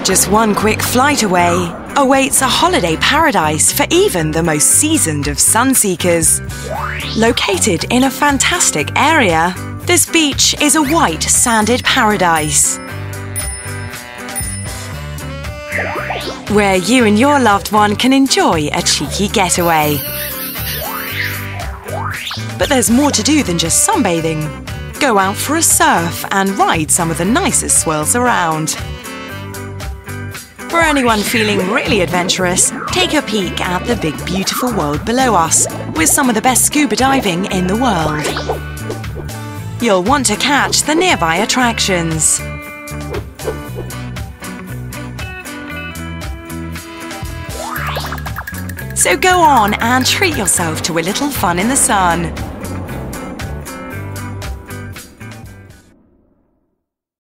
Just one quick flight away awaits a holiday paradise for even the most seasoned of sun-seekers. Located in a fantastic area, this beach is a white, sanded paradise, where you and your loved one can enjoy a cheeky getaway. But there's more to do than just sunbathing. Go out for a surf and ride some of the nicest swells around. For anyone feeling really adventurous, take a peek at the big beautiful world below us, with some of the best scuba diving in the world. You'll want to catch the nearby attractions. So go on and treat yourself to a little fun in the sun.